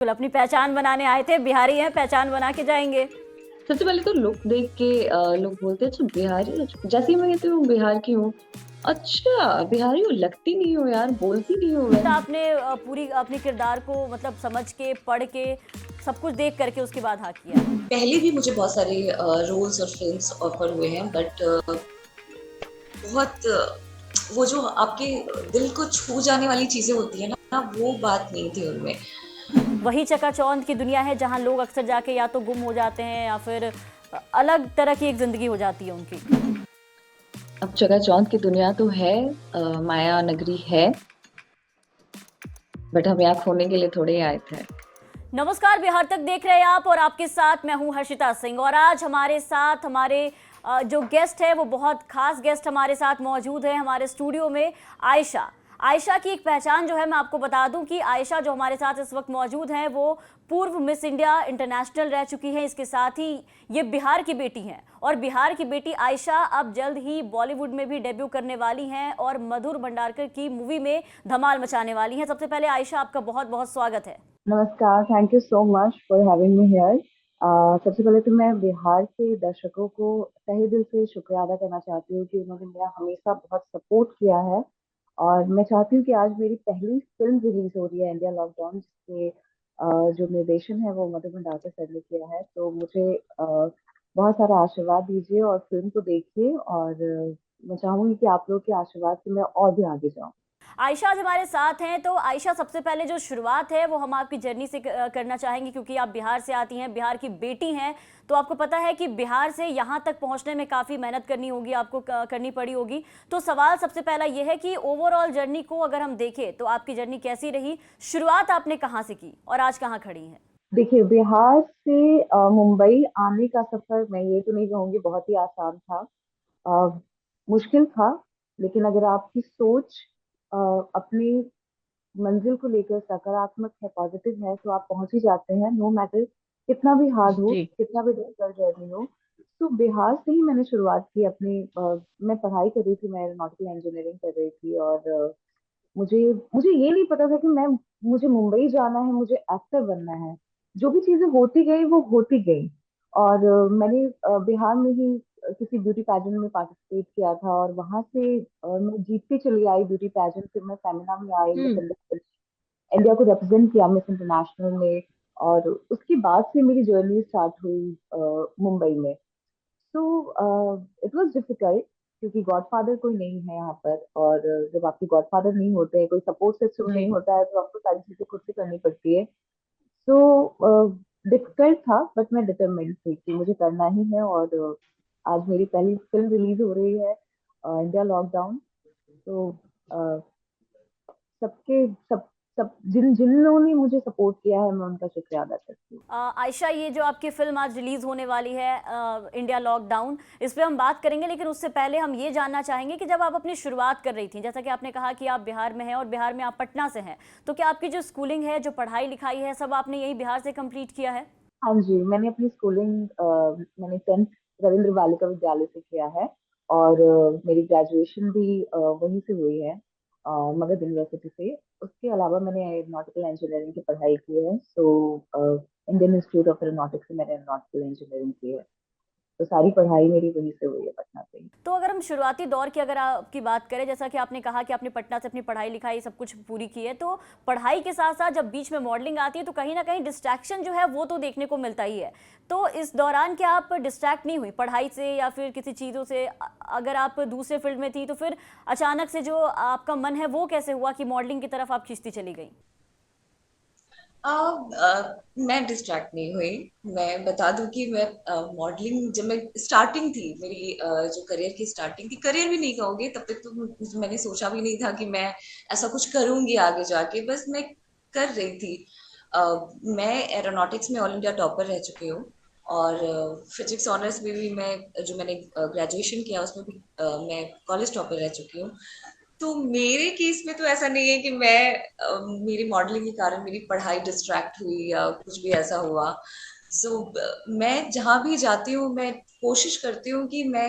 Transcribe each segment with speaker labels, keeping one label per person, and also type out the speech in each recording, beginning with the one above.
Speaker 1: बिल्कुल, अपनी पहचान बनाने आए थे, बिहारी हैं, पहचान बना के जाएँगे।
Speaker 2: सबसे पहले तो लुक देख के लोग बोलते हैं अच्छा बिहारी हो? जैसे ही मैं कहती हूँ बिहार की हूँ, अच्छा बिहारी हो, लगती नहीं हो यार, बोलती नहीं हो
Speaker 1: तो
Speaker 2: वैसे।
Speaker 1: आपने पूरी अपने किरदार को मतलब समझ के, पढ़ के, सब कुछ देख करके उसके बाद हाँ किया है।
Speaker 3: पहले भी मुझे बहुत सारे रोल्स और फिल्म्स ऑफर हुए हैं, बट बहुत वो जो आपके दिल को छू जाने वाली चीजें होती है ना, वो बात नहीं थी उनमें।
Speaker 1: वही चकाचौंध की दुनिया है जहाँ लोग अक्सर जाके या तो गुम हो जाते हैं या फिर अलग तरह की एक ज़िंदगी हो जाती है उनकी।
Speaker 2: अब चकाचौंध की दुनिया तो है, माया नगरी है, बट हम यहाँ खोने के लिए थोड़े ही आए थे।
Speaker 1: नमस्कार, बिहार तक देख रहे हैं आप और आपके साथ मैं हूं हर्षिता सिंह। और आज हमारे साथ हमारे जो गेस्ट है वो बहुत खास गेस्ट हमारे साथ मौजूद है हमारे स्टूडियो में। आयशा। आयशा की एक पहचान जो है मैं आपको बता दूं कि आयशा जो हमारे साथ इस वक्त मौजूद हैं वो पूर्व मिस इंडिया इंटरनेशनल रह चुकी हैं। इसके साथ ही ये बिहार की बेटी हैं और बिहार की बेटी आयशा अब जल्द ही बॉलीवुड में भी डेब्यू करने वाली हैं और मधुर भंडारकर की मूवी में धमाल मचाने वाली हैं। सबसे पहले आयशा, आपका बहुत बहुत स्वागत है।
Speaker 4: नमस्कार, thank you so much for having me here. सबसे पहले तो मैं बिहार के दर्शकों को तहे दिल से शुक्रिया अदा करना चाहती हूँ कि उन्होंने मेरा हमेशा बहुत सपोर्ट किया है। और मैं चाहती हूँ कि आज मेरी पहली फिल्म रिलीज हो रही है, इंडिया लॉकडाउन, जिसके जो निर्देशन है वो मधु भंडारकर सर ने किया है। तो मुझे बहुत सारा आशीर्वाद दीजिए और फिल्म को देखिए, और मैं चाहूंगी कि आप लोग के आशीर्वाद से मैं और भी आगे जाऊँ।
Speaker 1: आयशा आज हमारे साथ हैं। तो आयशा, सबसे पहले जो शुरुआत है वो हम आपकी जर्नी से करना चाहेंगे क्योंकि आप बिहार से आती हैं, बिहार की बेटी हैं। तो आपको पता है कि बिहार से यहाँ तक पहुँचने में काफ़ी मेहनत करनी होगी, आपको करनी पड़ी होगी। तो सवाल सबसे पहला ये है कि ओवरऑल जर्नी को अगर हम देखें तो आपकी जर्नी कैसी रही, शुरुआत आपने कहाँ से की और आज कहाँ खड़ी हैं?
Speaker 4: देखिए, बिहार से मुंबई आने का सफर मैं ये तो नहीं कहूंगी बहुत ही आसान था। अ, मुश्किल था, लेकिन अगर आपकी सोच अ, अपनी मंजिल को लेकर सकारात्मक है, पॉजिटिव है, तो आप पहुंच ही जाते हैं, नो मैटर कितना भी हार्ड हो,
Speaker 2: जी।
Speaker 4: कितना भी डिफिकल्ट जर्नी हो। तो बिहार से ही मैंने शुरुआत की अपनी। मैं पढ़ाई कर रही थी, मैं एरोनॉटिकल इंजीनियरिंग कर रही थी, और मुझे मुझे ये नहीं पता था कि मैं मुझे मुंबई जाना है, मुझे एक्टर बनना है। जो भी चीजें होती गई वो होती गई। और मैंने बिहार में ही किसी ब्यूटी पैजेंट में पार्टिसिपेट किया था, और वहां से मैं जीतती चली आई ब्यूटी पैजेंट। फिर मैं फेमिना में आई, मिस
Speaker 2: हम्म।
Speaker 4: इंडिया को रिप्रेजेंट किया मिस इंटरनेशनल में। और उसके बाद से मेरी जर्नी स्टार्ट हुई मुंबई में। तो इट वाज डिफिकल्ट, क्योंकि गॉडफादर कोई नहीं है यहाँ पर। और जब आपके गॉडफादर नहीं होते, कोई सपोर्ट सिस्टम नहीं
Speaker 2: जी।
Speaker 4: होता है, तो आपको सारी चीजें खुद से करनी पड़ती है। तो डिफिकल्ट था, बट मैं डिटरमिन्ड थी कि मुझे करना ही है। और आज मेरी पहली फिल्म रिलीज हो रही है, इंडिया लॉकडाउन। तो अ, सबके सब सब जिन जिन लोगों ने मुझे सपोर्ट किया है, मैं उनका शुक्रिया अदा करती हूँ।
Speaker 1: आयशा, ये जो आपकी फिल्म आज रिलीज होने वाली है इंडिया लॉकडाउन, इस पे हम बात करेंगे, लेकिन उससे पहले हम ये जानना चाहेंगे कि जब आप अपनी शुरुआत कर रही थी, जैसा कि आपने कहा कि आप बिहार में हैं और बिहार में आप पटना से हैं, तो क्या आपकी जो स्कूलिंग है, जो पढ़ाई लिखाई है, सब आपने यही बिहार से कंप्लीट किया है?
Speaker 4: हाँ जी, मैंने अपनी स्कूलिंग मैंने 10th रविंद्र बालिका विद्यालय से किया है। और मेरी ग्रेजुएशन भी वहीं से हुई है, मगध यूनिवर्सिटी से। उसके अलावा मैंने एरोनॉटिकल इंजीनियरिंग की पढ़ाई की है। So Indian institute of aeronautics से मैंने एरोनॉटिकल इंजीनियरिंग की है। तो सारी पढ़ाई मेरी वहीं से हुई है, पटना से ही।
Speaker 1: तो अगर हम शुरुआती दौर की अगर आपकी बात करें, जैसा कि आपने कहा कि आपने पटना से अपनी पढ़ाई लिखाई सब कुछ पूरी की है, तो पढ़ाई के साथ साथ जब बीच में मॉडलिंग आती है तो कहीं ना कहीं डिस्ट्रैक्शन जो है वो तो देखने को मिलता ही है। तो इस दौरान क्या आप डिस्ट्रैक्ट नहीं हुई पढ़ाई से या फिर किसी चीज़ों से? अगर आप दूसरे फील्ड में थी तो फिर अचानक से जो आपका मन है वो कैसे हुआ कि मॉडलिंग की तरफ आप खींचती चली गई?
Speaker 3: मैं डिस्ट्रैक्ट नहीं हुई। मैं बता दूं कि मैं मॉडलिंग जब मैं स्टार्टिंग थी मेरी, जो करियर की स्टार्टिंग थी, करियर भी नहीं कहोगे तब तक तो मैंने सोचा भी नहीं था कि मैं ऐसा कुछ करूंगी आगे जाके, बस मैं कर रही थी। मैं एरोनॉटिक्स में ऑल इंडिया टॉपर रह चुकी हूँ, और फिजिक्स ऑनर्स में भी मैं, जो मैंने ग्रेजुएशन किया उसमें भी मैं कॉलेज टॉपर रह चुकी हूँ। तो मेरे केस में तो ऐसा नहीं है कि मेरी मॉडलिंग के कारण मेरी पढ़ाई डिस्ट्रैक्ट हुई या कुछ भी ऐसा हुआ। सो मैं जहाँ भी जाती हूँ, मैं कोशिश करती हूँ कि मैं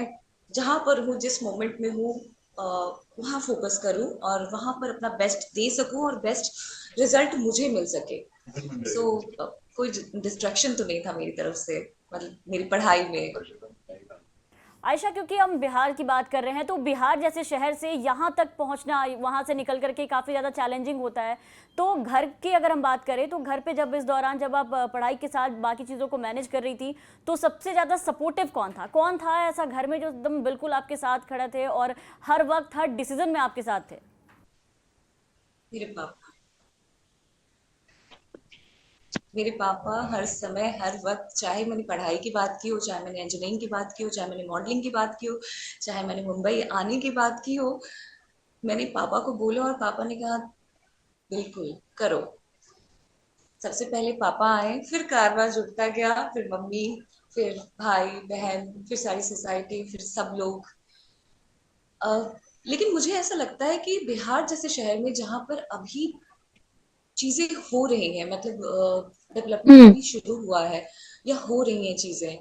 Speaker 3: जहाँ पर हूँ, जिस मोमेंट में हूँ, वहाँ फोकस करूँ और वहाँ पर अपना बेस्ट दे सकूँ और बेस्ट रिजल्ट मुझे मिल सके। सो कोई डिस्ट्रैक्शन तो नहीं था मेरी तरफ से, मतलब मेरी पढ़ाई में।
Speaker 1: आयशा, क्योंकि हम बिहार की बात कर रहे हैं तो बिहार जैसे शहर से यहाँ तक पहुँचना, वहाँ से निकल करके काफ़ी ज़्यादा चैलेंजिंग होता है। तो घर की अगर हम बात करें तो घर पे जब इस दौरान जब आप पढ़ाई के साथ बाकी चीज़ों को मैनेज कर रही थी, तो सबसे ज़्यादा सपोर्टिव कौन था ऐसा घर में जो एकदम बिल्कुल आपके साथ खड़े थे और हर वक्त हर डिसीजन में आपके साथ थे?
Speaker 3: मेरे पापा। मेरे पापा हर समय हर वक्त, चाहे मैंने पढ़ाई की बात की हो, चाहे मैंने इंजीनियरिंग की बात की हो, चाहे मैंने मॉडलिंग की बात की हो, चाहे मैंने मुंबई आने की बात की हो, मैंने पापा को बोला और पापा ने कहा बिल्कुल करो। सबसे पहले पापा आए, फिर कारवां जुड़ता गया, फिर मम्मी, फिर भाई बहन, फिर सारी सोसाइटी, फिर सब लोग। अ, लेकिन मुझे ऐसा लगता है कि बिहार जैसे शहर में जहां पर अभी चीजें हो रही हैं, मतलब डेवलपमेंट अभी शुरू हुआ है या हो रही हैं चीजें,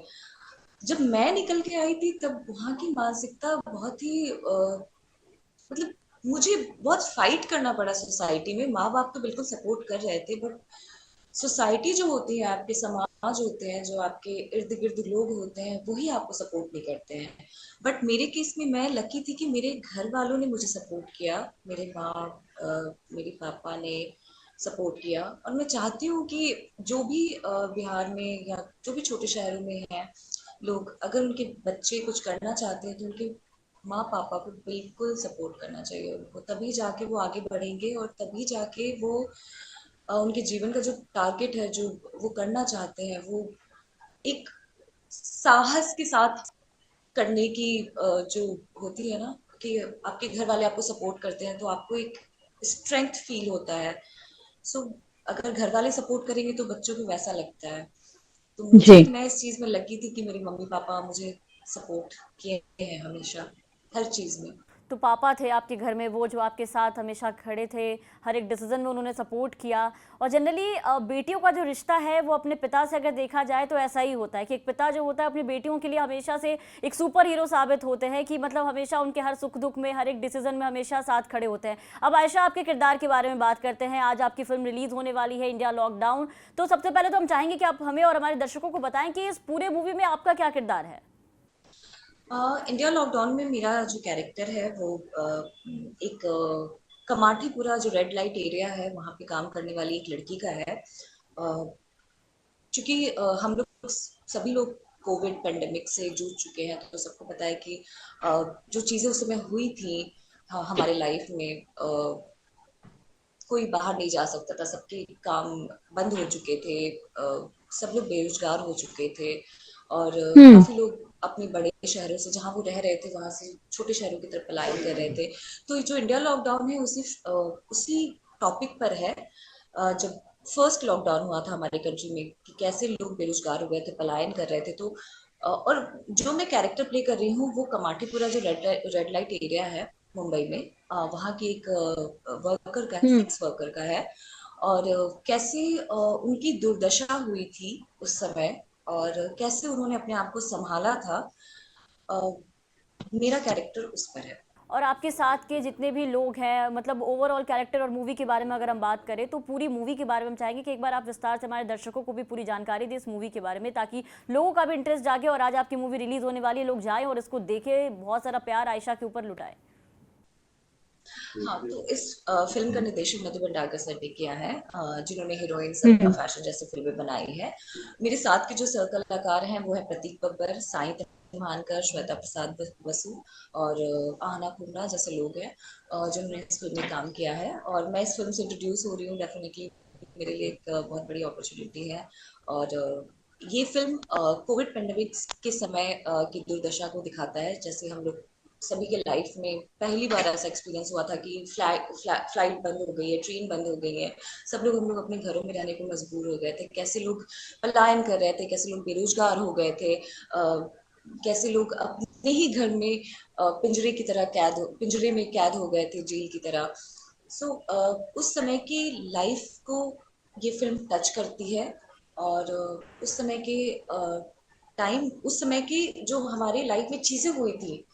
Speaker 3: जब मैं निकल के आई थी तब वहां की मानसिकता बहुत ही मतलब मुझे बहुत फाइट करना पड़ा सोसाइटी में। माँ बाप तो बिल्कुल सपोर्ट कर रहे थे, बट सोसाइटी जो होती है, आपके समाज होते हैं, जो आपके इर्द गिर्द लोग होते हैं, वही आपको सपोर्ट नहीं करते हैं। बट मेरे केस में मैं लकी थी कि मेरे घर वालों ने मुझे सपोर्ट किया। मेरे माँ, मेरे पापा ने सपोर्ट किया। और मैं चाहती हूँ कि जो भी बिहार में या जो भी छोटे शहरों में हैं लोग, अगर उनके बच्चे कुछ करना चाहते हैं तो उनके माँ पापा को बिल्कुल सपोर्ट करना चाहिए उनको, तभी जाके वो आगे बढ़ेंगे और तभी जाके वो उनके जीवन का जो टारगेट है, जो वो करना चाहते हैं, वो एक साहस के साथ करने की जो होती है ना, कि आपके घर वाले आपको सपोर्ट करते हैं तो आपको एक स्ट्रेंथ फील होता है। सो अगर घर वाले सपोर्ट करेंगे तो बच्चों को वैसा लगता है। तो
Speaker 4: जी।
Speaker 3: मैं इस चीज में लगी थी कि मेरे मम्मी पापा मुझे सपोर्ट किए हैं हमेशा, हर चीज में।
Speaker 1: तो पापा थे आपके घर में वो जो आपके साथ हमेशा खड़े थे, हर एक डिसीजन में उन्होंने सपोर्ट किया। और जनरली बेटियों का जो रिश्ता है वो अपने पिता से अगर देखा जाए तो ऐसा ही होता है कि एक पिता जो होता है अपनी बेटियों के लिए हमेशा से एक सुपर हीरो साबित होते हैं, कि मतलब हमेशा उनके हर सुख दुख में, हर एक डिसीजन में हमेशा साथ खड़े होते हैं। अब आयशा, आपके किरदार के बारे में बात करते हैं। आज आपकी फिल्म रिलीज होने वाली है, इंडिया लॉकडाउन। तो सबसे पहले तो हम चाहेंगे कि आप हमें और हमारे दर्शकों को बताएं कि इस पूरे मूवी में आपका क्या किरदार है।
Speaker 3: इंडिया लॉकडाउन में मेरा जो कैरेक्टर है वो एक कमाठीपुरा जो रेड लाइट एरिया है वहां पे काम करने वाली एक लड़की का है। क्योंकि हम लोग सभी लोग कोविड पेंडेमिक से जूझ चुके हैं, तो सबको पता है कि जो चीजें उस समय हुई थी हमारे लाइफ में, कोई बाहर नहीं जा सकता था, सबके काम बंद हो चुके थे, सब लोग बेरोजगार हो चुके थे। और काफी लोग अपने बड़े शहरों से, जहाँ वो रह रहे थे, वहां से छोटे शहरों की तरफ पलायन कर रहे थे। तो ये जो इंडिया लॉकडाउन है उसी टॉपिक पर है। जब फर्स्ट लॉकडाउन हुआ था हमारे कंट्री में, कि कैसे लोग बेरोजगार हो गए थे, पलायन कर रहे थे, तो और जो मैं कैरेक्टर प्ले कर रही हूँ वो कमाटीपुरा जो रेड लाइट एरिया है मुंबई में, वहाँ की एक वर्कर का है, सेक्स वर्कर का है। और कैसे उनकी दुर्दशा हुई थी उस समय, और कैसे उन्होंने अपने आप को संभाला था। अ, मेरा कैरेक्टर उस पर है।
Speaker 1: और आपके साथ के जितने भी लोग हैं, मतलब ओवरऑल कैरेक्टर और मूवी के बारे में अगर हम बात करें तो पूरी मूवी के बारे में हम चाहेंगे कि एक बार आप विस्तार से हमारे दर्शकों को भी पूरी जानकारी दें इस मूवी के बारे में, ताकि लोगों का भी इंटरेस्ट जागे और आज आपकी मूवी रिलीज होने वाली है, लोग जाएं और इसको देखें, बहुत सारा प्यार आयशा के ऊपर लुटाएं।
Speaker 3: हाँ, तो इस फिल्म का निर्देशन मधु भंडारकर सर ने किया है, जिन्होंने हीरोइन, सत्ता, फैशन जैसी फिल्में बनाई है। मेरे साथ के जो सह कलाकार हैं वो है प्रतीक बब्बर, साई तन्हानकर, श्वेता प्रसाद बसु और आहना कुंडा जैसे लोग हैं जिन्होंने इस फिल्म में काम किया है। और मैं इस फिल्म से इंट्रोड्यूस हो रही हूँ, डेफिनेटली मेरे लिए एक बहुत बड़ी अपॉर्चुनिटी है। और ये फिल्म कोविड पेंडेमिक के समय की दुर्दशा को दिखाता है। जैसे हम लोग सभी के लाइफ में पहली बार ऐसा एक्सपीरियंस हुआ था कि फ्लाइट बंद हो गई है, ट्रेन बंद हो गई है, हम लोग अपने घरों में रहने को मजबूर हो गए थे, कैसे लोग पलायन कर रहे थे, कैसे लोग बेरोजगार हो गए थे, कैसे लोग अपने ही घर में पिंजरे में कैद हो गए थे, जेल की तरह। सो उस समय की लाइफ को ये फिल्म टच करती है। और उस समय की जो हमारे लाइफ में चीजें हुई थी,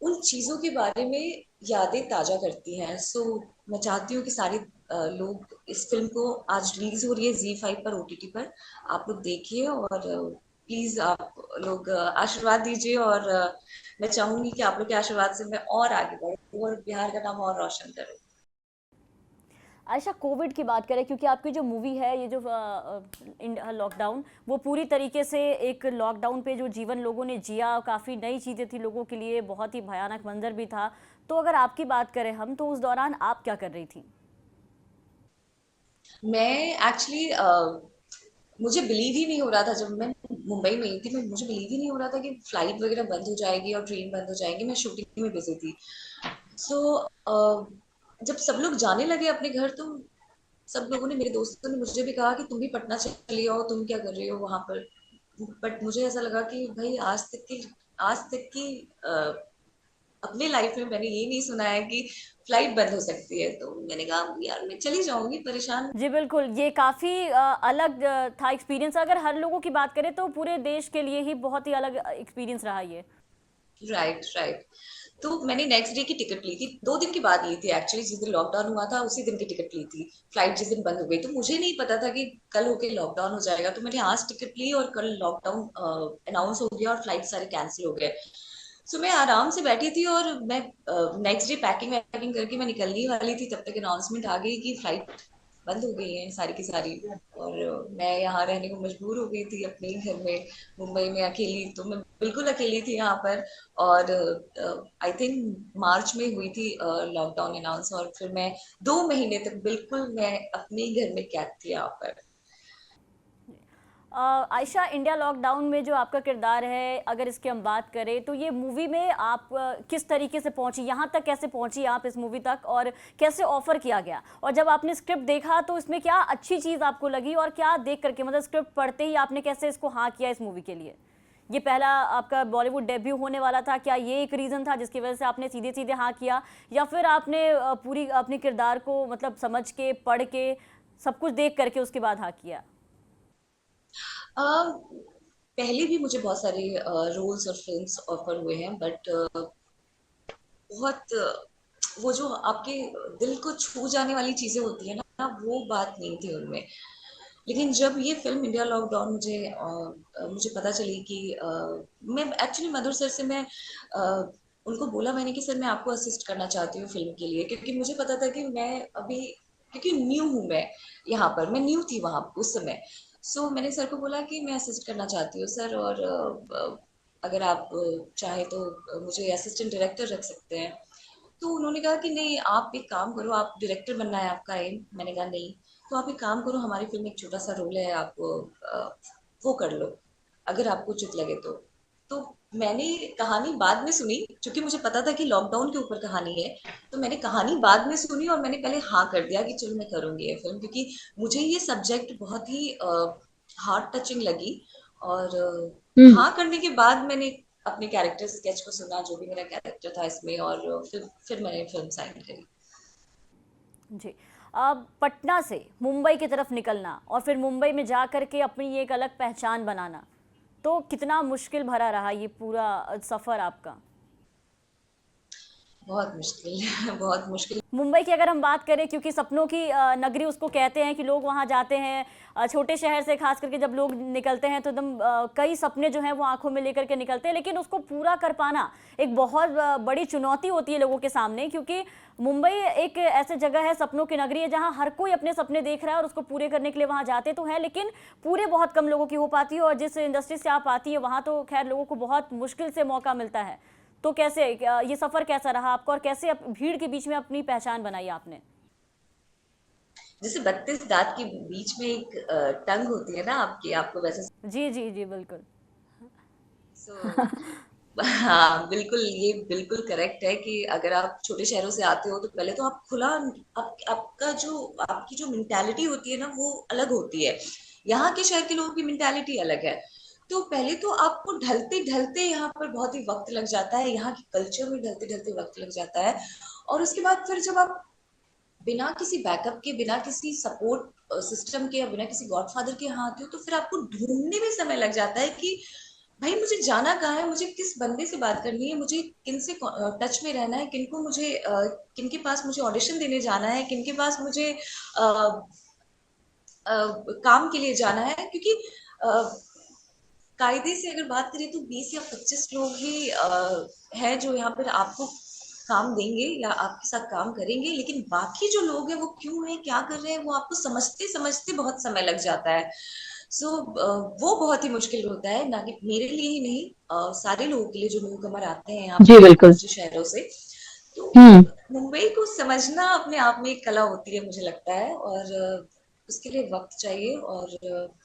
Speaker 3: उन चीजों के बारे में यादें ताजा करती हैं। सो मैं चाहती हूँ कि सारे लोग इस फिल्म को आज रिलीज हो रही है Z5 पर, OTT पर, आप लोग देखिए और प्लीज आप लोग आशीर्वाद दीजिए। और मैं चाहूंगी कि आप लोग के आशीर्वाद से मैं और आगे बढ़ूं और बिहार का नाम और रोशन करूं।
Speaker 1: आयशा, कोविड की बात करें, क्योंकि आपकी जो मूवी है ये जो लॉकडाउन, वो पूरी तरीके से एक लॉकडाउन पे जो जीवन लोगों ने जिया, काफ़ी नई चीज़ें थी लोगों के लिए, बहुत ही भयानक मंजर भी था। तो अगर आपकी बात करें हम, तो उस दौरान आप क्या कर रही थी?
Speaker 3: मैं एक्चुअली मुझे बिलीव ही नहीं हो रहा था जब मैं मुंबई में ही थी। मैं मुझे बिलीव ही नहीं हो रहा था कि फ्लाइट वगैरह बंद हो जाएगी और ट्रेन बंद हो जाएगी। मैं शूटिंग में बिजी थी। सो जब सब लोग जाने लगे अपने घर, तो सब लोगों ने, मेरे दोस्तों ने मुझे भी कहा कि तुम भी पटना चली आओ, तुम क्या कर रही हो वहां पर। बट मुझे ऐसा लगा कि भाई आज तक की अपने लाइफ में मैंने ये नहीं सुना है कि फ्लाइट बंद हो सकती है। तो मैंने कहा यार मैं चली जाऊंगी, परेशान।
Speaker 1: जी बिल्कुल, ये काफ़ी अलग था एक्सपीरियंस। अगर हर लोगों की बात करें तो पूरे देश के लिए ही बहुत ही अलग एक्सपीरियंस रहा ये।
Speaker 3: Right, right. तो मैंने नेक्स्ट डे की टिकट ली थी, 2 दिन के बाद ली थी एक्चुअली। जिस दिन लॉकडाउन हुआ था उसी दिन की टिकट ली थी। फ्लाइट जिस दिन बंद हो गई, तो मुझे नहीं पता था कि कल होके लॉकडाउन हो जाएगा। तो मैंने आज टिकट ली और कल लॉकडाउन अनाउंस हो गया और फ्लाइट सारे कैंसिल हो गए। सो मैं आराम से बैठी थी और मैं नेक्स्ट डे पैकिंग वैकिंग करके मैं निकलने वाली थी, तब तक अनाउंसमेंट आ गई कि फ्लाइट बंद हो गई है सारी की सारी। और मैं यहाँ रहने को मजबूर हो गई थी अपने ही घर में, मुंबई में अकेली। तो मैं बिल्कुल अकेली थी यहाँ पर। और आई थिंक मार्च में हुई थी लॉकडाउन अनाउंस, और फिर मैं 2 महीने तक बिल्कुल मैं अपने ही घर में कैद थी यहाँ पर।
Speaker 1: आयशा, इंडिया लॉकडाउन में जो आपका किरदार है, अगर इसकी हम बात करें तो ये मूवी में आप किस तरीके से पहुंची, यहाँ तक कैसे पहुंची आप इस मूवी तक, और कैसे ऑफर किया गया? और जब आपने स्क्रिप्ट देखा तो इसमें क्या अच्छी चीज़ आपको लगी, और क्या देख करके, मतलब स्क्रिप्ट पढ़ते ही आपने कैसे इसको हाँ किया इस मूवी के लिए? ये पहला आपका बॉलीवुड डेब्यू होने वाला था, क्या ये एक रीज़न था जिसकी वजह से आपने सीधे सीधे हाँ किया, या फिर आपने पूरी अपने किरदार को मतलब समझ के, पढ़ के, सब कुछ देख करके उसके बाद हाँ किया?
Speaker 3: पहले भी मुझे बहुत सारे रोल्स और फिल्म्स ऑफर हुए हैं, बट बहुत वो जो आपके दिल को छू जाने वाली चीजें होती है ना, वो बात नहीं थी उनमें। लेकिन जब ये फिल्म इंडिया लॉकडाउन मुझे पता चली कि मैं एक्चुअली मधुर सर से मैं उनको बोला मैंने कि सर मैं आपको असिस्ट करना चाहती हूँ फिल्म के लिए, क्योंकि मुझे पता था कि मैं अभी, क्योंकि न्यू हूँ मैं यहाँ पर, मैं न्यू थी वहां उस समय। सो मैंने सर को बोला कि मैं असिस्ट करना चाहती हूँ सर, और अगर आप चाहे तो मुझे असिस्टेंट डायरेक्टर रख सकते हैं। तो उन्होंने कहा कि नहीं, आप एक काम करो, आप डायरेक्टर बनना है आपका एम। मैंने कहा नहीं, तो आप एक काम करो, हमारी फिल्म में एक छोटा सा रोल है, आप वो कर लो अगर आपको उचित लगे तो मैंने कहानी बाद में सुनी, क्योंकि मुझे पता था कि लॉकडाउन के ऊपर कहानी है। तो मैंने कहानी बाद में सुनी और मैंने पहले हाँ कर दिया कि चलो मैं करूंगी ये फिल्म, क्योंकि मुझे ये सब्जेक्ट बहुत ही हार्ट टचिंग लगी। और हाँ करने के बाद मैंने अपने कैरेक्टर स्केच को सुना, जो भी मेरा कैरेक्टर था इसमें, और फिर मैंने फिल्म साइन करी।
Speaker 1: जी। अब पटना से मुंबई की तरफ निकलना और फिर मुंबई में जा कर के अपनी एक अलग पहचान बनाना, तो कितना मुश्किल भरा रहा ये पूरा सफ़र आपका?
Speaker 3: बहुत मुश्किल बहुत मुश्किल।
Speaker 1: मुंबई की अगर हम बात करें, क्योंकि सपनों की नगरी उसको कहते हैं कि लोग वहाँ जाते हैं, छोटे शहर से खास करके जब लोग निकलते हैं तो एकदम कई सपने जो हैं वो आंखों में लेकर के निकलते हैं, लेकिन उसको पूरा कर पाना एक बहुत बड़ी चुनौती होती है लोगों के सामने, क्योंकि मुंबई एक ऐसी जगह है, सपनों की नगरी है, जहाँ हर कोई अपने सपने देख रहा है और उसको पूरे करने के लिए वहाँ जाते तो हैं, लेकिन पूरे बहुत कम लोगों की हो पाती है। और जिस इंडस्ट्री से आप आती है वहाँ तो खैर लोगों को बहुत मुश्किल से मौका मिलता है। तो कैसे ये सफर कैसा रहा आपका, और कैसे भीड़ के बीच में अपनी पहचान बनाई आपने?
Speaker 3: जैसे 32 दांत के बीच में एक टंग होती है ना आपकी, आपको वैसे।
Speaker 1: जी जी जी, बिल्कुल।
Speaker 3: सो हाँ बिल्कुल, ये बिल्कुल करेक्ट है कि अगर आप छोटे शहरों से आते हो तो पहले तो आप खुला, आपका जो, आपकी जो मेंटालिटी होती है ना वो अलग होती है। यहाँ के शहर के लोगों की मेंटालिटी अलग है। तो पहले तो आपको ढलते ढलते यहाँ पर बहुत ही वक्त लग जाता है, यहाँ के कल्चर में ढलते ढलते वक्त लग जाता है। और उसके बाद फिर जब आप बिना किसी बैकअप के, बिना किसी सपोर्ट सिस्टम के, या बिना किसी गॉडफादर के यहाँ आते हो, तो फिर आपको ढूंढने में समय लग जाता है कि भाई मुझे जाना कहाँ है, मुझे किस बंदे से बात करनी है, मुझे किनसे टच में रहना है, किनको मुझे किनके पास मुझे ऑडिशन देने जाना है, किनके पास मुझे काम के लिए जाना है, क्योंकि कायदे से अगर बात करें तो 20 या 25 लोग ही है जो यहाँ पर आपको काम देंगे या आपके साथ काम करेंगे, लेकिन बाकी जो लोग हैं वो क्यों है, क्या कर रहे हैं, वो आपको समझते समझते बहुत समय लग जाता है। सो वो बहुत ही मुश्किल होता है, ना कि मेरे लिए ही नहीं, सारे लोगों के लिए जो न्यू कमर आते हैं यहाँ
Speaker 4: जी
Speaker 3: पे
Speaker 4: बिल्कुल।
Speaker 3: दूसरे शहरों से। तो
Speaker 4: हम्म।
Speaker 3: मुंबई को समझना अपने आप में एक कला होती है मुझे लगता है, और उसके लिए वक्त चाहिए, और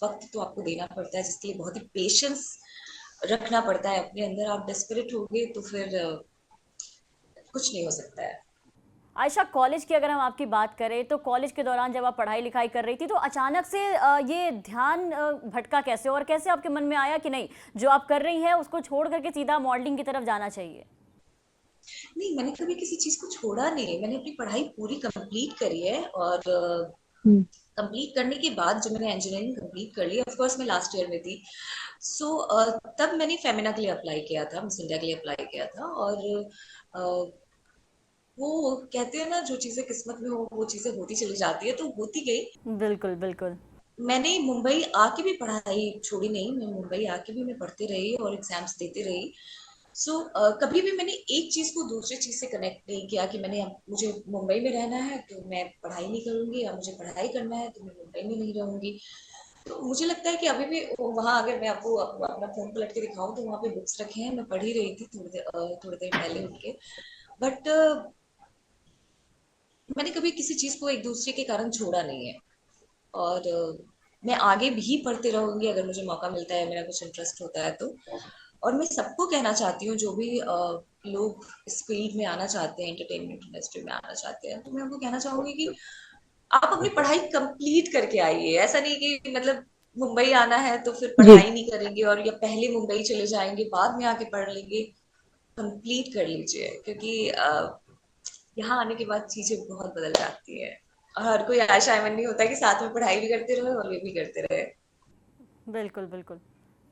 Speaker 3: वक्त तो आपको देना पड़ता है, जिसके लिए बहुत ही पेशेंस रखना पड़ता है अपने अंदर। आप डेस्परेट हो गए तो फिर कुछ नहीं हो सकता है।
Speaker 1: आयशा, कॉलेज की अगर हम आपकी बात करें तो कॉलेज के दौरान जब आप पढ़ाई लिखाई कर रही थी तो अचानक से ये ध्यान भटका कैसे, और कैसे आपके मन में आया कि नहीं, जो आप कर रही हैं उसको छोड़ करके सीधा मॉडलिंग की तरफ जाना चाहिए?
Speaker 3: नहीं, मैंने कभी किसी चीज को छोड़ा नहीं है, मैंने अपनी पढ़ाई पूरी कंप्लीट करी है, और
Speaker 4: हम्म।
Speaker 3: कंप्लीट करने के बाद जब मैंने इंजीनियरिंग कंप्लीट कर ली, ऑफ कोर्स मैं लास्ट ईयर में थी। सो तब मैंने फेमिना के लिए अप्लाई किया था, मिस इंडिया के लिए अप्लाई किया था, और uh, वो कहते हैं ना, जो चीजें किस्मत में हो वो चीजें होती चली जाती है, तो होती गई।
Speaker 1: बिल्कुल बिल्कुल।
Speaker 3: मैंने मुंबई आके भी पढ़ाई छोड़ी नहीं, मैं मुंबई आके भी मैं पढ़ती रही और एग्जाम्स देती रही। सो कभी भी मैंने एक चीज को दूसरी चीज से कनेक्ट नहीं किया कि मुझे मुंबई में रहना है तो मैं पढ़ाई नहीं करूंगी, या मुझे पढ़ाई करना है तो मैं मुंबई में नहीं रहूंगी। तो मुझे लगता है कि अभी भी वहां, अगर मैं आपको अपना फोन पलट के दिखाऊं तो वहां पे बुक्स रखे हैं, मैं पढ़ ही रही थी थोड़ी देर पहले उठ के। बट मैंने कभी किसी चीज को एक दूसरे के कारण छोड़ा नहीं है, और मैं आगे भी पढ़ती रहूंगी अगर मुझे मौका मिलता है, मेरा कुछ इंटरेस्ट होता है तो। और मैं सबको कहना चाहती हूँ, जो भी लोग इस फील्ड में आना चाहते हैं, एंटरटेनमेंट इंडस्ट्री में आना चाहते हैं, तो मैं उनको कहना चाहूंगी कि आप अपनी पढ़ाई कंप्लीट करके आइए। ऐसा नहीं कि मतलब मुंबई आना है तो फिर
Speaker 4: जी।
Speaker 3: पढ़ाई नहीं करेंगे, और या पहले मुंबई चले जाएंगे बाद में आके पढ़ लेंगे। कंप्लीट कर लीजिए, क्योंकि यहाँ आने के बाद चीजें बहुत बदल जाती है, और हर कोई आशा एमन नहीं होता कि साथ में पढ़ाई भी करते रहे और ये भी करते रहे।
Speaker 1: बिल्कुल बिल्कुल।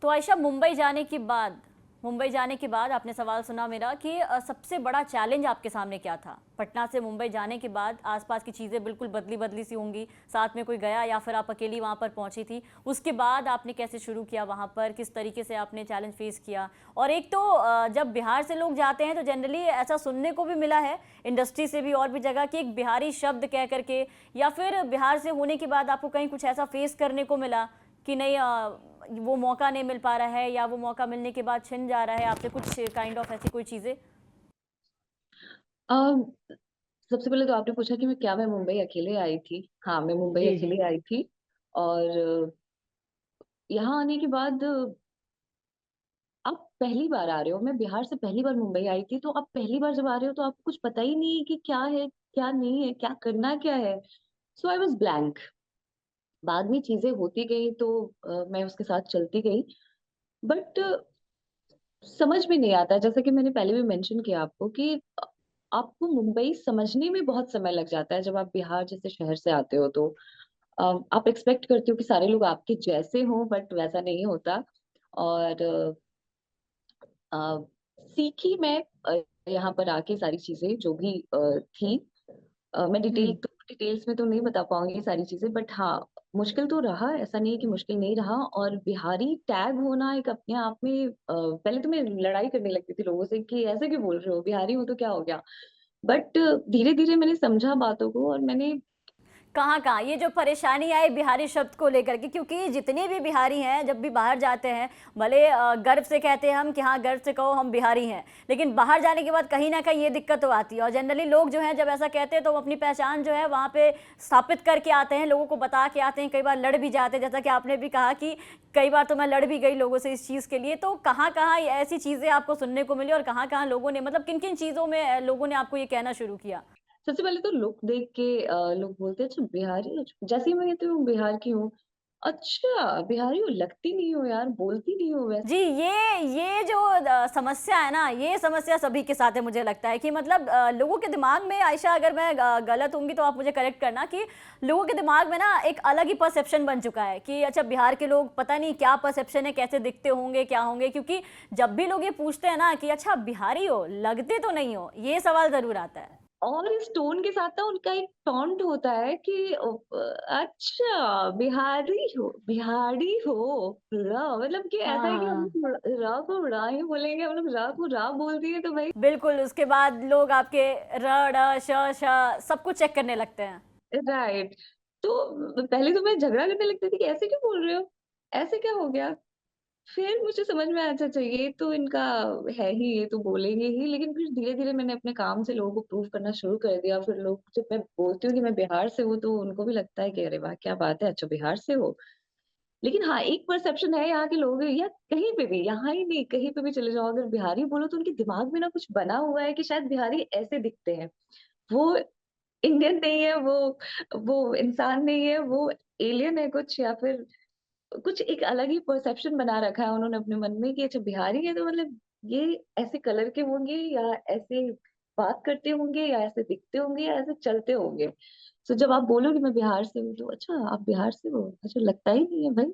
Speaker 1: तो आयशा, मुंबई जाने के बाद आपने सवाल सुना मेरा कि सबसे बड़ा चैलेंज आपके सामने क्या था? पटना से मुंबई जाने के बाद आसपास की चीज़ें बिल्कुल बदली बदली सी होंगी, साथ में कोई गया या फिर आप अकेली वहाँ पर पहुँची थी? उसके बाद आपने कैसे शुरू किया वहाँ पर, किस तरीके से आपने चैलेंज फेस किया? और एक तो जब बिहार से लोग जाते हैं तो जनरली ऐसा सुनने को भी मिला है इंडस्ट्री से भी और भी जगह कि एक बिहारी शब्द कह करके, या फिर बिहार से होने के बाद आपको कहीं कुछ ऐसा फेस करने को मिला कि नहीं, वो मौका नहीं मिल पा रहा है, या वो मौका मिलने के बाद छिन जा रहा है आपसे, कुछ काइंड ऑफ ऐसी कोई चीजें?
Speaker 2: अम, सबसे पहले तो आपने पूछा कि मैं मुंबई अकेले आई थी। हाँ, मैं मुंबई
Speaker 1: जी जी।
Speaker 2: अकेले आई थी। और यहाँ आने के बाद आप पहली बार आ रहे हो, मैं बिहार से पहली बार मुंबई आई थी, तो आप पहली बार जब आ रहे हो तो आपको कुछ पता ही नहीं है कि क्या है, क्या नहीं है, क्या करना क्या है। सो आई वॉज ब्लैंक। बाद में चीजें होती गई तो मैं उसके साथ चलती गई। बट समझ में नहीं आता, जैसा कि मैंने पहले भी मेंशन किया आपको कि आपको मुंबई समझने में बहुत समय लग जाता है जब आप बिहार जैसे शहर से आते हो। तो आप एक्सपेक्ट करते हो कि सारे लोग आपके जैसे हों, बट वैसा नहीं होता। और अ, सीखी मैं यहाँ पर आके सारी चीजें जो भी थी। मैं
Speaker 1: हम्म।
Speaker 2: डिटेल्स में तो नहीं बता पाऊंगी सारी चीजें, बट हाँ, मुश्किल तो रहा, ऐसा नहीं है कि मुश्किल नहीं रहा। और बिहारी टैग होना एक अपने आप में पहले तो मैं लड़ाई करने लगती थी लोगों से कि ऐसे क्यों बोल रहे हो, बिहारी हो तो क्या हो गया। बट धीरे धीरे मैंने समझा बातों को, और मैंने
Speaker 1: कहाँ कहाँ ये जो परेशानी आई बिहारी शब्द को लेकर के, क्योंकि जितने भी बिहारी हैं जब भी बाहर जाते हैं, भले गर्व से कहते हैं हम कि हाँ गर्व से कहो हम बिहारी हैं, लेकिन बाहर जाने के बाद कहीं ना कहीं ये दिक्कत तो आती है। और जनरली लोग जो हैं जब ऐसा कहते हैं तो वो अपनी पहचान जो है वहाँ पे स्थापित करके आते हैं, लोगों को बता के आते हैं, कई बार लड़ भी जाते हैं, जैसा कि आपने भी कहा कि कई बार तो मैं लड़ भी गई लोगों से इस चीज़ के लिए। तो कहाँ कहाँ ऐसी चीज़ें आपको सुनने को मिली, और कहाँ कहाँ लोगों ने, मतलब किन किन चीज़ों में लोगों ने आपको ये कहना शुरू किया?
Speaker 2: सबसे पहले तो लुक देख के लोग बोलते हैं अच्छा बिहारी, जैसे ही मैं कहती हूँ बिहार की हूँ, अच्छा, बिहारी हो, लगती नहीं हो यार, बोलती नहीं हो वैसे।
Speaker 1: जी, ये जो समस्या है ना, ये समस्या सभी के साथ है मुझे लगता है कि मतलब लोगों के दिमाग में आयशा अगर मैं गलत होंगी तो आप मुझे करेक्ट करना कि लोगों के दिमाग में ना एक अलग ही परसेप्शन बन चुका है कि अच्छा बिहार के लोग पता नहीं क्या परसेप्शन है, कैसे दिखते होंगे, क्या होंगे क्योंकि जब भी लोग ये पूछते हैं ना कि अच्छा बिहारी हो, लगते तो नहीं हो, ये सवाल ज़रूर आता है।
Speaker 2: और इस टोन के साथ ना उनका एक टॉन्ट होता है कि अच्छा बिहारी हो मतलब कि ऐसा है कि हम
Speaker 1: हाँ।
Speaker 2: लोग र को ड़ा ही बोलेंगे, हम लोग र को रा बोल दिए तो भाई।
Speaker 1: बिल्कुल, उसके बाद लोग आपके र, ड़, श, श सब कुछ चेक करने लगते हैं।
Speaker 2: राइट। तो पहले तो मैं झगड़ा करने लगती थी कि ऐसे क्यों बोल रहे हो, ऐसे क्या हो गया। फिर मुझे समझ में आया, अच्छा अच्छा ये तो इनका है ही, ये तो बोलेंगे ही। लेकिन फिर धीरे-धीरे मैंने अपने काम से लोगों को प्रूव करना शुरू कर दिया। फिर लोग जब मैं बोलती हूँ कि मैं बिहार से हूँ, तो उनको भी लगता है कि अरे वाह! क्या बात है, अच्छा बिहार से हो। लेकिन हाँ, एक परसेप्शन है यहाँ के लोग या कहीं पे भी, यहाँ ही नहीं कहीं पे भी चले जाओ, अगर बिहारी बोलो तो उनके दिमाग में ना कुछ बना हुआ है कि शायद बिहारी ऐसे दिखते हैं। वो इंडियन नहीं है, वो इंसान नहीं है, वो एलियन है कुछ, या फिर कुछ एक अलग ही परसेप्शन बना रखा है उन्होंने अपने मन में कि अच्छा बिहारी है तो मतलब ये ऐसे कलर के होंगे या ऐसे बात करते होंगे या ऐसे दिखते होंगे या ऐसे चलते होंगे। तो जब आप बोलो कि मैं बिहार से हूँ तो अच्छा आप बिहार से हो? अच्छा लगता ही नहीं है भाई।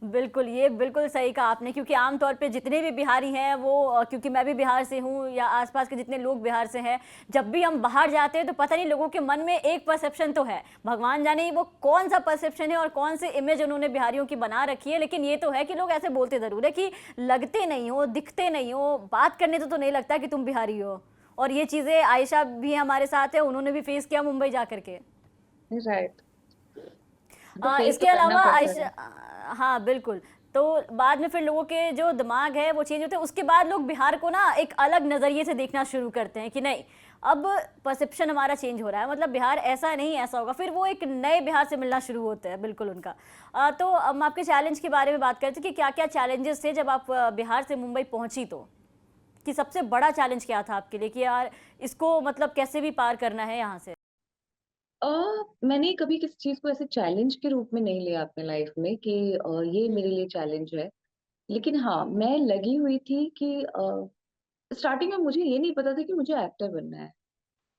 Speaker 1: बिल्कुल, ये बिल्कुल सही कहा आपने क्योंकि आम तौर पे जितने भी बिहारी हैं वो क्योंकि मैं भी बिहार से हूँ या आस-पास के जितने लोग बिहार से हैं, जब भी हम बाहर जाते हैं तो पता नहीं लोगों के मन में एक परसेप्शन तो है। भगवान जाने वो कौन-सा परसेप्शन है और कौन-सी इमेज उन्होंने बिहारियों की बना रखी है, लेकिन ये तो है कि लोग ऐसे बोलते ज़रूर है कि लगते नहीं हो, दिखते नहीं हो, बात करने से तो नहीं लगता कि तुम बिहारी हो। और ये चीज़ें आयशा भी हमारे साथ है, उन्होंने भी फेस किया मुंबई जा कर के।
Speaker 2: राइट। तो फेस तो
Speaker 1: इसके
Speaker 2: करना
Speaker 1: अलावा
Speaker 2: पड़ता
Speaker 1: आयशा
Speaker 2: है।
Speaker 1: हाँ बिल्कुल। तो बाद में फिर लोगों के जो दिमाग है वो चेंज होते हैं उसके बाद लोग बिहार को ना एक अलग नज़रिए से देखना शुरू करते हैं कि नहीं अब परसेप्शन हमारा चेंज हो रहा है मतलब बिहार ऐसा नहीं ऐसा होगा फिर वो एक नए बिहार से मिलना शुरू होते हैं बिल्कुल उनका तो हम आपके चैलेंज के बारे में बात करते हैं कि क्या क्या चैलेंजेस थे जब आप बिहार से मुंबई पहुंची तो कि सबसे बड़ा चैलेंज क्या था आपके लिए कि यार इसको मतलब कैसे भी पार करना है यहाँ से।
Speaker 2: अ, मैंने कभी किसी चीज़ को ऐसे चैलेंज के रूप में नहीं लिया अपने लाइफ में कि ये मेरे लिए चैलेंज है। लेकिन हाँ, मैं लगी हुई थी कि स्टार्टिंग में मुझे ये नहीं पता था कि मुझे एक्टर बनना है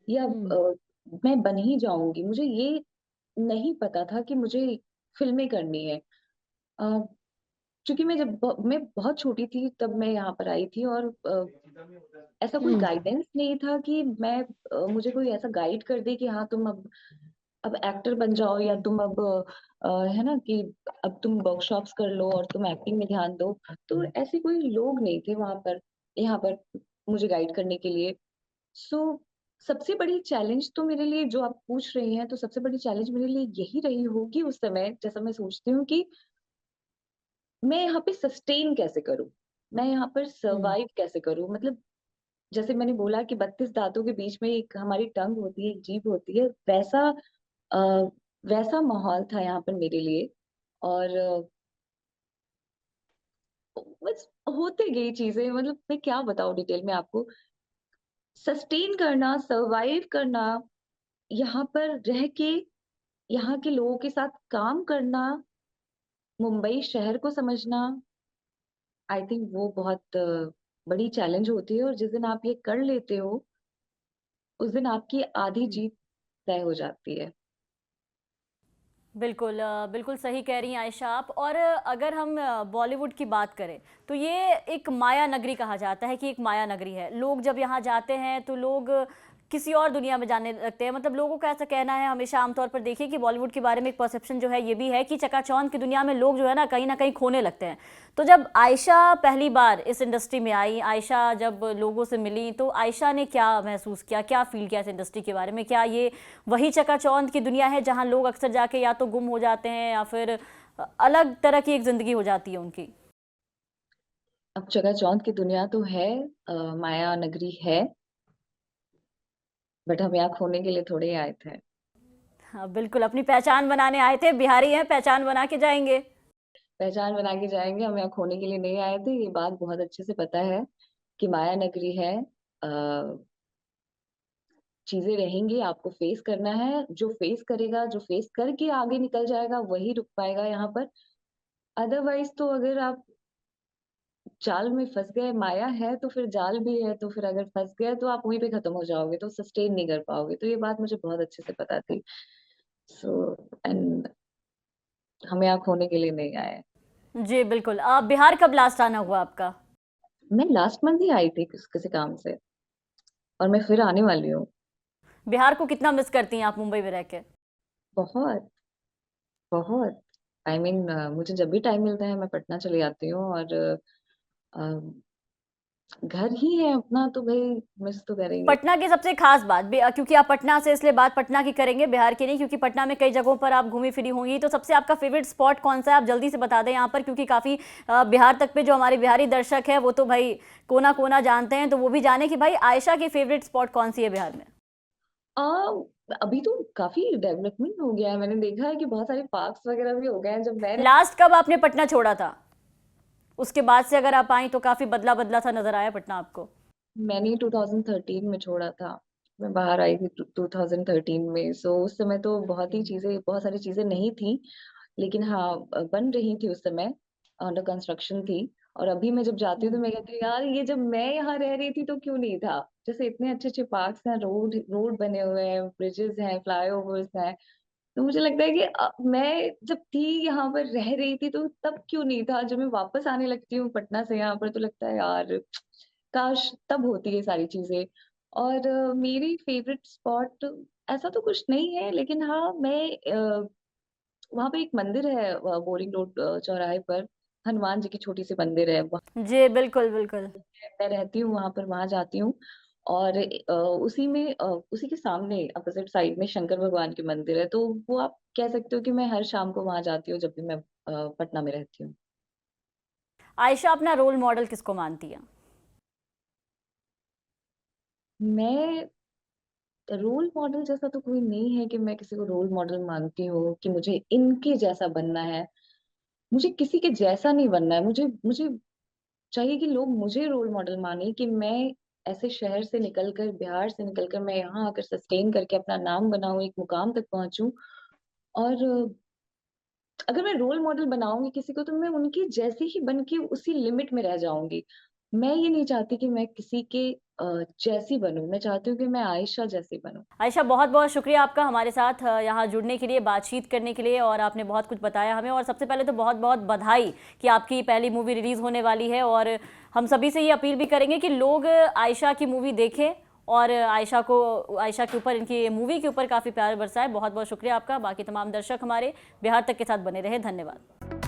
Speaker 2: या
Speaker 1: हम्म।
Speaker 2: मैं बन ही जाऊँगी। मुझे ये नहीं पता था कि मुझे फ़िल्में करनी है। अ, चूँकि मैं बहुत छोटी थी तब मैं यहाँ पर आई थी और ऐसा कोई
Speaker 1: हम्म।
Speaker 2: गाइडेंस नहीं था कि मुझे कोई ऐसा गाइड कर दे कि हाँ, तुम अब एक्टर बन जाओ या तुम अब है ना कि अब तुम वर्कशॉप्स कर लो और तुम एक्टिंग में ध्यान दो। तो ऐसे कोई लोग नहीं थे वहाँ पर, यहाँ पर मुझे गाइड करने के लिए। सो सबसे बड़ी चैलेंज तो मेरे लिए जो आप पूछ रही हैं, तो सबसे बड़ी चैलेंज मेरे लिए यही रही होगी उस समय, जैसा मैं सोचती हूँ कि मैं यहाँ पे सस्टेन कैसे करूँ? मैं यहाँ पर
Speaker 1: हम्म।
Speaker 2: सर्वाइव कैसे करूँ? मतलब जैसे मैंने बोला कि 32 दाँतों के बीच में एक हमारी टंग होती है, एक जीभ होती है, अ, वैसा माहौल था यहाँ पर मेरे लिए और बस होते गई चीज़ें मतलब मैं क्या बताऊँ डिटेल में आपको। सस्टेन करना, सर्वाइव करना, यहाँ पर रह के, यहाँ के लोगों के साथ काम करना, मुंबई शहर को समझना, आई थिंक वो बहुत बड़ी चैलेंज होती है और जिस दिन आप ये कर लेते हो, उस दिन आपकी आधी
Speaker 1: हम्म।
Speaker 2: जीत तय हो जाती है।
Speaker 1: बिल्कुल बिल्कुल सही कह रही हैं आयशा आप और अगर हम बॉलीवुड की बात करें तो ये एक माया नगरी कहा जाता है कि एक माया नगरी है लोग जब यहाँ जाते हैं तो लोग किसी और दुनिया में जाने लगते हैं मतलब लोगों का ऐसा कहना है हमेशा आमतौर पर देखिए कि बॉलीवुड के बारे में एक परसेप्शन जो है ये भी है कि चकाचौंध की दुनिया में लोग जो है ना कहीं खोने लगते हैं तो जब आयशा पहली बार इस इंडस्ट्री में आई आयशा जब लोगों से मिली तो आयशा ने क्या महसूस किया क्या फील किया इस इंडस्ट्री के बारे में क्या ये वही चकाचौंध की दुनिया है जहां लोग अक्सर जाके या तो गुम हो जाते हैं या फिर अलग तरह की एक जिंदगी हो जाती है उनकी।
Speaker 2: अब चकाचौंध की दुनिया तो है, माया नगरी है, बट हम यहाँ खोने के लिए थोड़े ही आए थे।
Speaker 1: हाँ बिल्कुल अपनी पहचान बनाने आए थे बिहारी हैं पहचान बना के जाएंगे।
Speaker 2: पहचान बना के जाएँगे, हम यहाँ खोने के लिए नहीं आए थे, ये बात बहुत अच्छे से पता है कि माया नगरी है। चीजें रहेंगी, आपको फेस करना है। जो फेस करेगा, जो फेस करके आगे निकल जाएगा, वही रुक पाएगा यहाँ पर। अदरवाइज तो अगर आप जाल में फंस गए, माया है तो फिर जाल भी है, तो फिर अगर फंस गए तो आप वहीं पे खत्म हो जाओगे, तो सस्टेन नहीं कर पाओगे। तो ये बात मुझे बहुत अच्छे से पता थी। सो एंड हम यहाँ खोने के लिए नहीं आए।
Speaker 1: जी बिल्कुल। बिहार कब लास्ट आना हुआ आपका?
Speaker 2: मैं लास्ट मंथ ही आई थी किसी काम से, और मैं फिर आने वाली हूँ।
Speaker 1: बिहार को कितना मिस करती हैं आप मुंबई में रह के?
Speaker 2: बहुत बहुत। आई मीन मुझे जब भी टाइम मिलता है मैं पटना चली जाती हूँ, और घर ही है अपना, तो भाई मिस तो करेंगे।
Speaker 1: पटना की सबसे खास बात क्योंकि आप पटना से, इसलिए बात पटना की करेंगे, बिहार की नहीं, क्योंकि पटना में कई जगहों पर आप घूमी फिरी होंगी, तो सबसे आपका फेवरेट स्पॉट कौन सा है? आप जल्दी से बता दें यहाँ पर, क्योंकि काफ़ी बिहार तक पे जो हमारे बिहारी दर्शक है वो तो भाई कोना कोना जानते हैं, तो वो भी जाने कि भाई आयशा की फेवरेट स्पॉट कौन सी है बिहार में।
Speaker 2: आ, अभी तो काफी डेवलपमेंट हो गया है। मैंने देखा है कि बहुत सारे पार्क्स वगैरह भी हो गए हैं। जब मैं
Speaker 1: लास्ट कब आपने पटना छोड़ा था? उसके बाद से अगर आप आई तो काफ़ी बदला बदला सा नजर आया पटना आपको।
Speaker 2: मैंने 2013 में छोड़ा था। मैं बाहर आई थी 2013 में। सो उस समय तो बहुत सारी चीजें नहीं थी, लेकिन हाँ बन रही थी उस समय, अंडर कंस्ट्रक्शन थी। और अभी मैं जब जाती हूँ तो मैं कहती हूँ यार, ये जब मैं यहाँ रह रही थी तो क्यों नहीं था। जैसे इतने अच्छे अच्छे पार्क्स हैं, रोड रोड बने हुए हैं, ब्रिजेस हैं, फ्लाईओवर्स हैं। तो मुझे लगता है कि मैं जब थी यहाँ पर रह रही थी तो तब क्यों नहीं था। जब मैं वापस आने लगती हूँ पटना से यहाँ पर, तो लगता है यार काश तब होती है सारी चीजें। और मेरी फेवरेट स्पॉट ऐसा तो कुछ नहीं है, लेकिन हाँ मैं वहाँ पे एक मंदिर है, बोरिंग रोड चौराहे पर, हनुमान जी की छोटी सी मंदिर है।
Speaker 1: जी बिल्कुल बिल्कुल।
Speaker 2: मैं रहती हूँ वहां पर, वहां जाती हूँ। और उसी के सामने अपोजिट साइड में शंकर भगवान की मंदिर है। तो वो आप कह सकते हो कि मैं हर शाम को वहां जाती हूँ जब भी मैं पटना में रहती हूँ।
Speaker 1: आयशा अपना रोल मॉडल किसको मानती है?
Speaker 2: मैं रोल मॉडल जैसा तो कोई नहीं है कि मैं किसी को रोल मॉडल मानती हूँ कि मुझे इनके जैसा बनना है। मुझे किसी के जैसा नहीं बनना है। मुझे मुझे चाहिए कि लोग मुझे रोल मॉडल माने, कि मैं ऐसे शहर से निकलकर, बिहार से निकलकर, मैं यहाँ आकर सस्टेन करके अपना नाम बनाऊं, एक मुकाम तक पहुंचूं। और अगर मैं रोल मॉडल बनाऊंगी किसी को, तो मैं उनकी जैसी ही बन के उसी लिमिट में रह जाऊंगी। मैं ये नहीं चाहती कि मैं किसी के जैसी बनूं। मैं चाहती हूँ कि मैं आयशा जैसी बनूं।
Speaker 1: आयशा, बहुत बहुत शुक्रिया आपका हमारे साथ यहाँ जुड़ने के लिए, बातचीत करने के लिए, और आपने बहुत कुछ बताया हमें। और सबसे पहले तो बहुत बहुत बधाई कि आपकी पहली मूवी रिलीज़ होने वाली है, और हम सभी से ये अपील भी करेंगे कि लोग आयशा की मूवी देखें और आयशा के ऊपर, इनकी मूवी के ऊपर काफ़ी प्यार बरसाए। बहुत बहुत शुक्रिया आपका। बाकी तमाम दर्शक हमारे बिहार तक के साथ बने रहे। धन्यवाद।